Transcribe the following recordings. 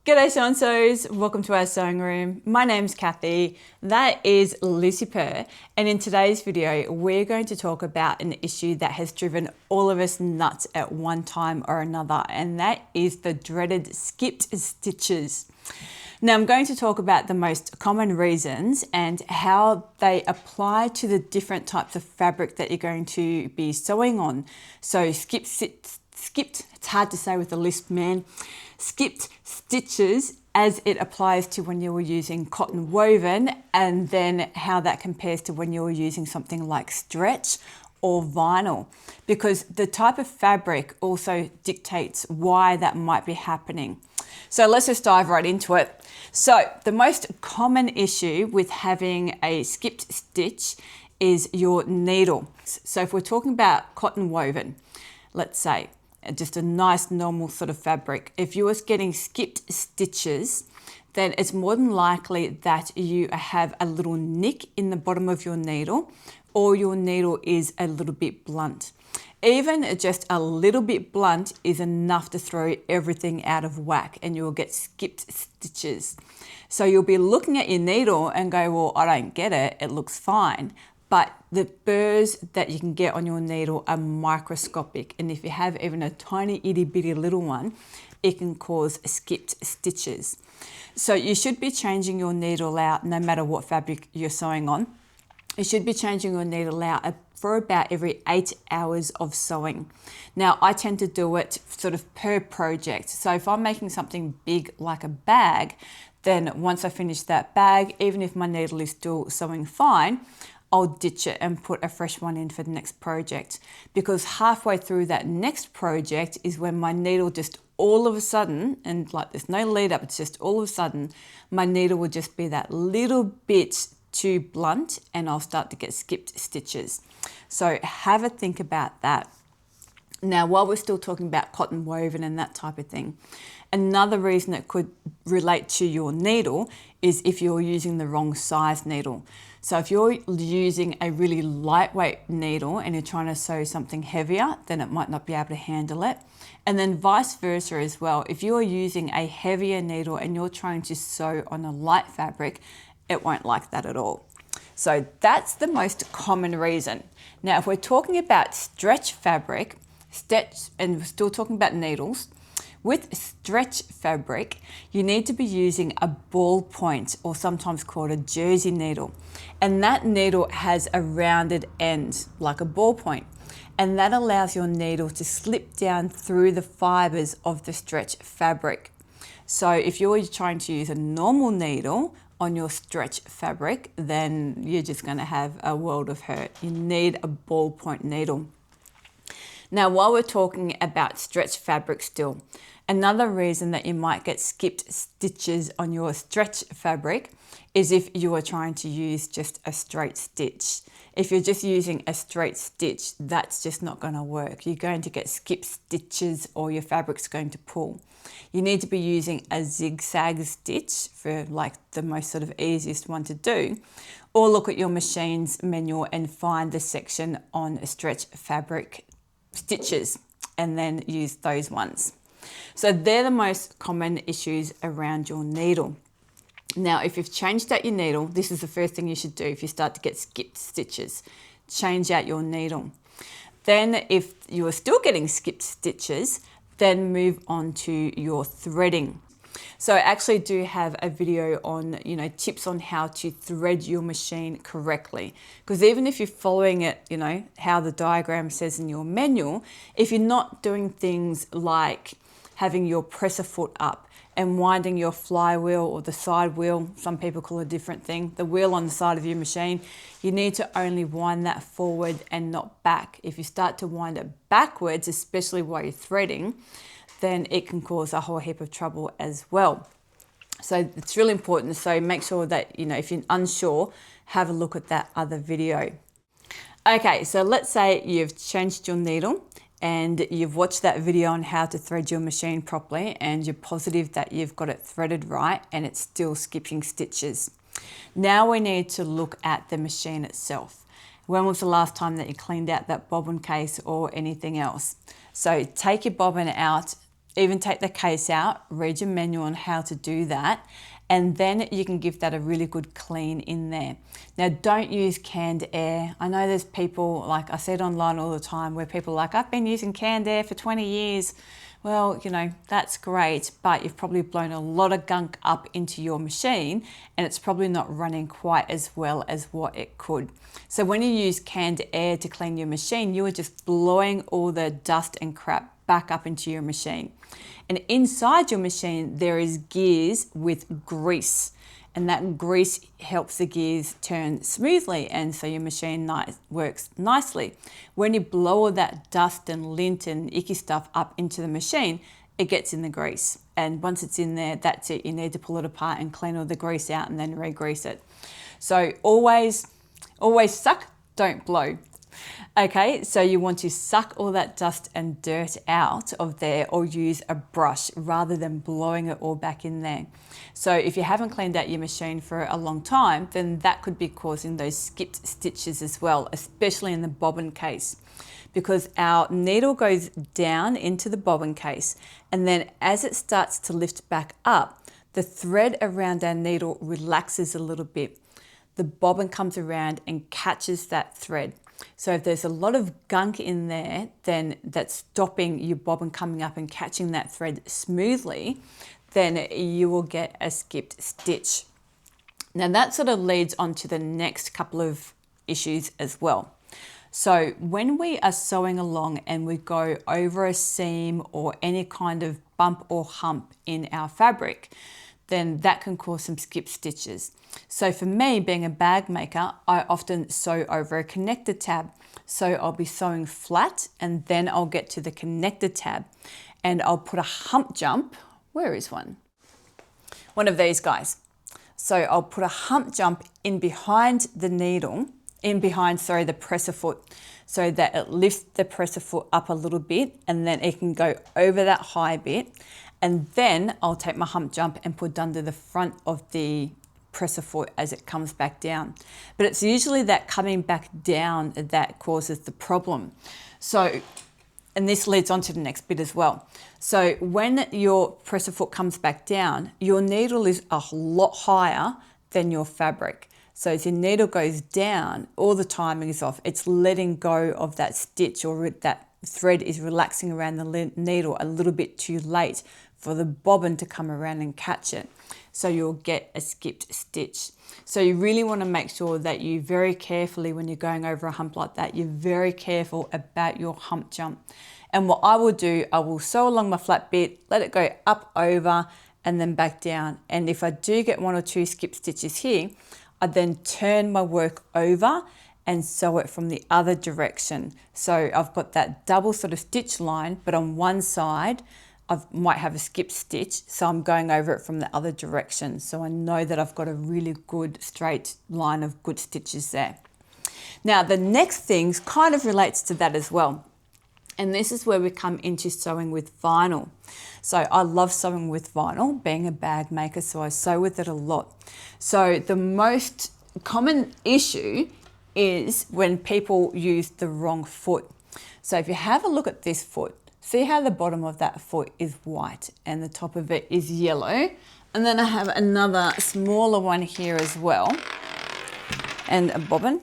G'day Sew-and-Sews, welcome to our sewing room. My name's Cathy, that is Lucy Purr, and in today's video we're going to talk about an issue that has driven all of us nuts at one time or another, and that is the dreaded skipped stitches. Now I'm going to talk about the most common reasons and how they apply to the different types of fabric that you're going to be sewing on. So skipped, it's hard to say with a lisp, man. Skipped stitches as it applies to when you were using cotton woven, and then how that compares to when you were using something like stretch or vinyl, because the type of fabric also dictates why that might be happening. So let's just dive right into it. So the most common issue with having a skipped stitch is your needle. So if we're talking about cotton woven, let's say, just a nice normal sort of fabric, if you are getting skipped stitches, then it's more than likely that you have a little nick in the bottom of your needle, or your needle is a little bit blunt. Even just a little bit blunt is enough to throw everything out of whack, and you'll get skipped stitches. So you'll be looking at your needle and go, well, I don't get it, it looks fine. But the burrs that you can get on your needle are microscopic, and if you have even a tiny itty bitty little one, it can cause skipped stitches. So you should be changing your needle out no matter what fabric you're sewing on. You should be changing your needle out for about every 8 hours of sewing. Now I tend to do it sort of per project. So if I'm making something big like a bag, then once I finish that bag, even if my needle is still sewing fine, I'll ditch it and put a fresh one in for the next project, because halfway through that next project is when my needle just all of a sudden, and like there's no lead up, it's just all of a sudden, my needle will just be that little bit too blunt and I'll start to get skipped stitches. So have a think about that. Now, while we're still talking about cotton woven and that type of thing, another reason it could relate to your needle is if you're using the wrong size needle. So if you're using a really lightweight needle and you're trying to sew something heavier, then it might not be able to handle it. And then vice versa as well. If you're using a heavier needle and you're trying to sew on a light fabric, it won't like that at all. So that's the most common reason. Now, if we're talking about stretch fabric, and we're still talking about needles, with stretch fabric, you need to be using a ball point, or sometimes called a jersey needle. And that needle has a rounded end, like a ball point. And that allows your needle to slip down through the fibers of the stretch fabric. So if you're trying to use a normal needle on your stretch fabric, then you're just going to have a world of hurt. You need a ball point needle. Now, while we're talking about stretch fabric still, another reason that you might get skipped stitches on your stretch fabric is if you are trying to use just a straight stitch. If you're just using a straight stitch, that's just not going to work. You're going to get skipped stitches, or your fabric's going to pull. You need to be using a zigzag stitch for like the most sort of easiest one to do, or look at your machine's manual and find the section on stretch fabric stitches and then use those ones. So they're the most common issues around your needle. Now, if you've changed out your needle, this is the first thing you should do if you start to get skipped stitches. Change out your needle. Then if you are still getting skipped stitches, then move on to your threading. So I actually do have a video on, tips on how to thread your machine correctly. Because even if you're following it, how the diagram says in your manual, if you're not doing things like having your presser foot up and winding your flywheel or the side wheel, some people call it a different thing, the wheel on the side of your machine, you need to only wind that forward and not back. If you start to wind it backwards, especially while you're threading, then it can cause a whole heap of trouble as well. So it's really important. So make sure that, if you're unsure, have a look at that other video. Okay, so let's say you've changed your needle and you've watched that video on how to thread your machine properly, and you're positive that you've got it threaded right and it's still skipping stitches. Now we need to look at the machine itself. When was the last time that you cleaned out that bobbin case or anything else? So take your bobbin out even take the case out, read your manual on how to do that, and then you can give that a really good clean in there. Now, don't use canned air. I know there's people, like I said online all the time, where people are like, I've been using canned air for 20 years. Well, you know, that's great, but you've probably blown a lot of gunk up into your machine and it's probably not running quite as well as what it could. So when you use canned air to clean your machine, you are just blowing all the dust and crap back up into your machine. And inside your machine, there is gears with grease. And that grease helps the gears turn smoothly, and so your machine works nicely. When you blow all that dust and lint and icky stuff up into the machine, it gets in the grease. And once it's in there, that's it. You need to pull it apart and clean all the grease out and then re-grease it. So always suck, don't blow. Okay, so you want to suck all that dust and dirt out of there, or use a brush rather than blowing it all back in there. So if you haven't cleaned out your machine for a long time, then that could be causing those skipped stitches as well, especially in the bobbin case, because our needle goes down into the bobbin case, and then as it starts to lift back up, the thread around our needle relaxes a little bit. The bobbin comes around and catches that thread. So if there's a lot of gunk in there, then that's stopping your bobbin coming up and catching that thread smoothly, then you will get a skipped stitch. Now that sort of leads on to the next couple of issues as well. So when we are sewing along and we go over a seam or any kind of bump or hump in our fabric, then that can cause some skip stitches. So for me, being a bag maker, I often sew over a connector tab. So I'll be sewing flat and then I'll get to the connector tab and I'll put a hump jump. Where is one? One of these guys. So I'll put a hump jump in behind the needle, the presser foot, so that it lifts the presser foot up a little bit and then it can go over that high bit. And then I'll take my hump jump and put under the front of the presser foot as it comes back down. But it's usually that coming back down that causes the problem. So, and this leads on to the next bit as well. So when your presser foot comes back down, your needle is a lot higher than your fabric. So as your needle goes down, all the timing is off. It's letting go of that stitch, or that thread is relaxing around the needle a little bit too late for the bobbin to come around and catch it. So you'll get a skipped stitch. So you really want to make sure that you very carefully, when you're going over a hump like that, you're very careful about your hump jump. And what I will do, I will sew along my flat bit, let it go up over and then back down. And if I do get one or two skip stitches here, I then turn my work over and sew it from the other direction. So I've got that double sort of stitch line, but on one side, I might have a skip stitch, so I'm going over it from the other direction. So I know that I've got a really good straight line of good stitches there. Now, the next thing kind of relates to that as well. And this is where we come into sewing with vinyl. So I love sewing with vinyl, being a bag maker, so I sew with it a lot. So the most common issue is when people use the wrong foot. So if you have a look at this foot, see how the bottom of that foot is white and the top of it is yellow. And then I have another smaller one here as well, and a bobbin.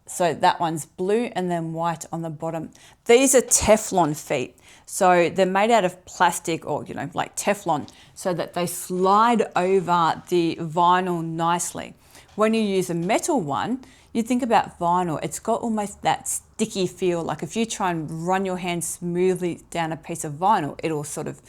So that one's blue and then white on the bottom. These are Teflon feet. So they're made out of plastic, or, you know, like Teflon, so that they slide over the vinyl nicely. When you use a metal one, you think about vinyl, it's got almost that sticky feel. Like if you try and run your hand smoothly down a piece of vinyl, it'll sort of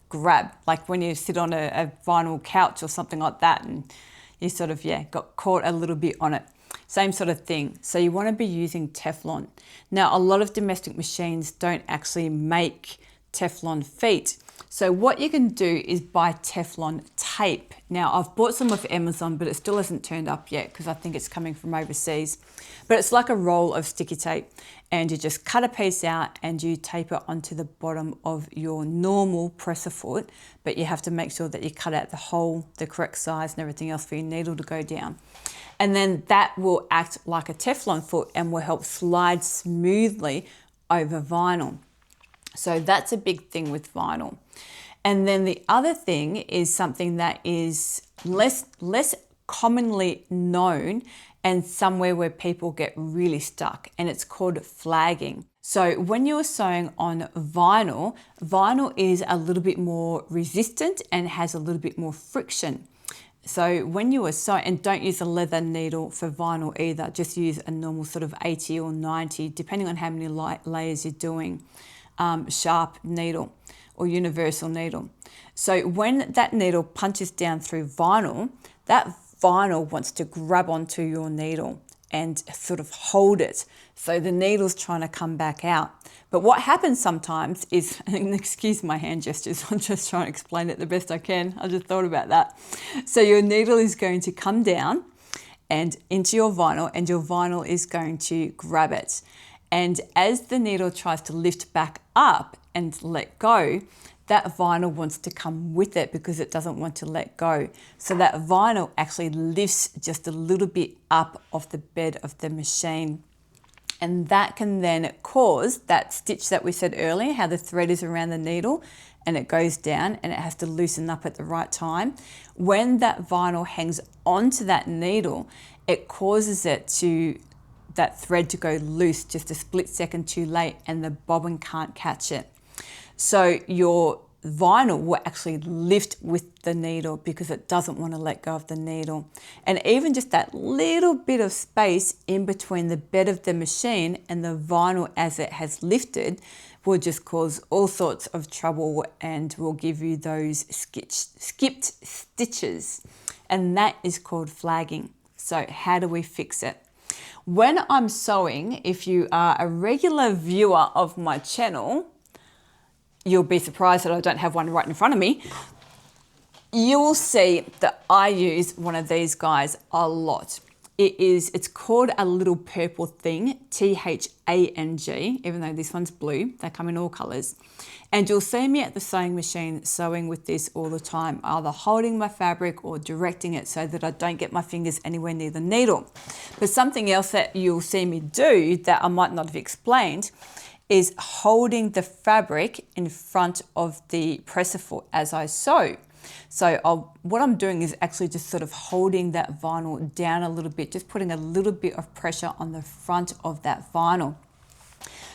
grab. Like when you sit on a vinyl couch or something like that and you sort of, got caught a little bit on it. Same sort of thing. So you want to be using Teflon. Now, a lot of domestic machines don't actually make Teflon feet. So what you can do is buy Teflon tape. Now, I've bought some off Amazon, but it still hasn't turned up yet because I think it's coming from overseas. But it's like a roll of sticky tape, and you just cut a piece out and you tape it onto the bottom of your normal presser foot, but you have to make sure that you cut out the hole, the correct size and everything else for your needle to go down. And then that will act like a Teflon foot and will help slide smoothly over vinyl. So that's a big thing with vinyl. And then the other thing is something that is less commonly known and somewhere where people get really stuck, and it's called flagging. So when you're sewing on vinyl, vinyl is a little bit more resistant and has a little bit more friction. So when you are sewing, and don't use a leather needle for vinyl either, just use a normal sort of 80 or 90, depending on how many layers you're doing, sharp needle or universal needle. So when that needle punches down through vinyl, that vinyl wants to grab onto your needle and sort of hold it. So the needle's trying to come back out. But what happens sometimes is, and excuse my hand gestures, I'm just trying to explain it the best I can. I just thought about that. So your needle is going to come down and into your vinyl, and your vinyl is going to grab it. And as the needle tries to lift back up and let go, that vinyl wants to come with it because it doesn't want to let go. So that vinyl actually lifts just a little bit up off the bed of the machine. And that can then cause that stitch that we said earlier, how the thread is around the needle and it goes down and it has to loosen up at the right time. When that vinyl hangs onto that needle, it causes that thread to go loose just a split second too late, and the bobbin can't catch it. So your vinyl will actually lift with the needle because it doesn't want to let go of the needle. And even just that little bit of space in between the bed of the machine and the vinyl as it has lifted will just cause all sorts of trouble and will give you those skipped stitches. And that is called flagging. So how do we fix it? When I'm sewing, if you are a regular viewer of my channel, you'll be surprised that I don't have one right in front of me. You will see that I use one of these guys a lot. It's called a little purple thing, T-H-A-N-G, even though this one's blue. They come in all colors. And you'll see me at the sewing machine sewing with this all the time, either holding my fabric or directing it so that I don't get my fingers anywhere near the needle. But something else that you'll see me do that I might not have explained is holding the fabric in front of the presser foot as I sew. So what I'm doing is actually just sort of holding that vinyl down a little bit, just putting a little bit of pressure on the front of that vinyl.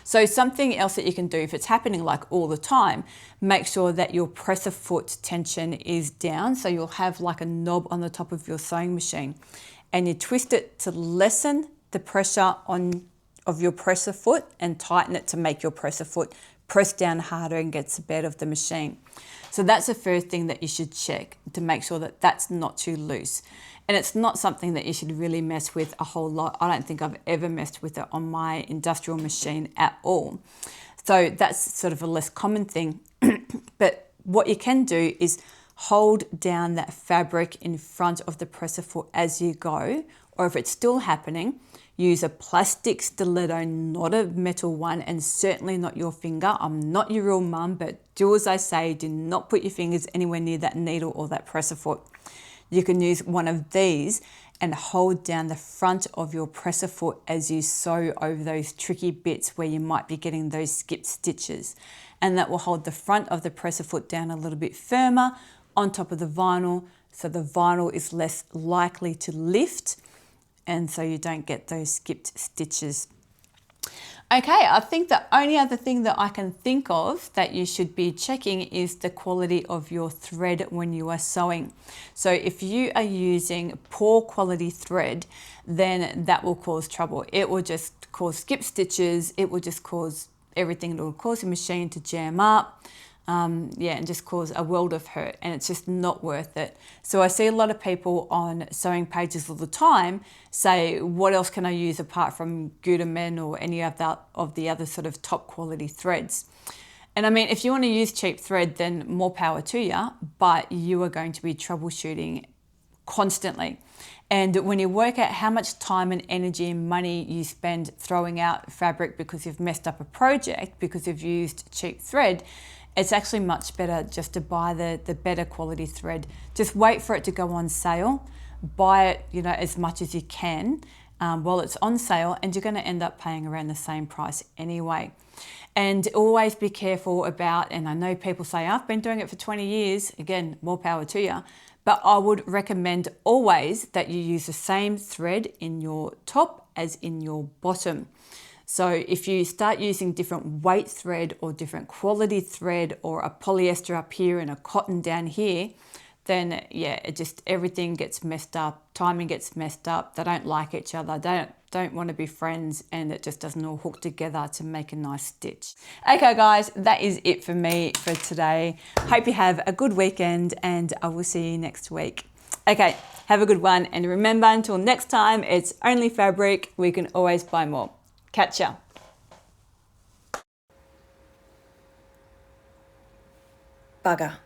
So something else that you can do if it's happening like all the time, make sure that your presser foot tension is down. So you'll have like a knob on the top of your sewing machine and you twist it to lessen the pressure of your presser foot and tighten it to make your presser foot press down harder and get to the bed of the machine. So that's the first thing that you should check to make sure that that's not too loose. And it's not something that you should really mess with a whole lot. I don't think I've ever messed with it on my industrial machine at all. So that's sort of a less common thing. But what you can do is hold down that fabric in front of the presser foot as you go, or if it's still happening, use a plastic stiletto, not a metal one, and certainly not your finger. I'm not your real mum, but do as I say. Do not put your fingers anywhere near that needle or that presser foot. You can use one of these and hold down the front of your presser foot as you sew over those tricky bits where you might be getting those skipped stitches. And that will hold the front of the presser foot down a little bit firmer on top of the vinyl, so the vinyl is less likely to lift, and so you don't get those skipped stitches. Okay, I think the only other thing that I can think of that you should be checking is the quality of your thread when you are sewing. So if you are using poor quality thread, then that will cause trouble. It will just cause skip stitches. It will just cause everything. It will cause your machine to jam up. And just cause a world of hurt, and it's just not worth it. So I see a lot of people on sewing pages all the time say, what else can I use apart from Gutermann or any of the other sort of top quality threads? And I mean, if you want to use cheap thread, then more power to you, but you are going to be troubleshooting constantly. And when you work out how much time and energy and money you spend throwing out fabric because you've messed up a project, because you've used cheap thread, it's actually much better just to buy the better quality thread. Just wait for it to go on sale. Buy it, as much as you can while it's on sale, and you're going to end up paying around the same price anyway. And always be careful about, and I know people say, I've been doing it for 20 years, again, more power to you, but I would recommend always that you use the same thread in your top as in your bottom. So if you start using different weight thread or different quality thread or a polyester up here and a cotton down here, then yeah, everything gets messed up, timing gets messed up, they don't like each other, don't want to be friends, and it just doesn't all hook together to make a nice stitch. Okay guys, that is it for me for today. Hope you have a good weekend and I will see you next week. Okay, have a good one, and remember, until next time, it's only fabric, we can always buy more. Catch ya. Bugger.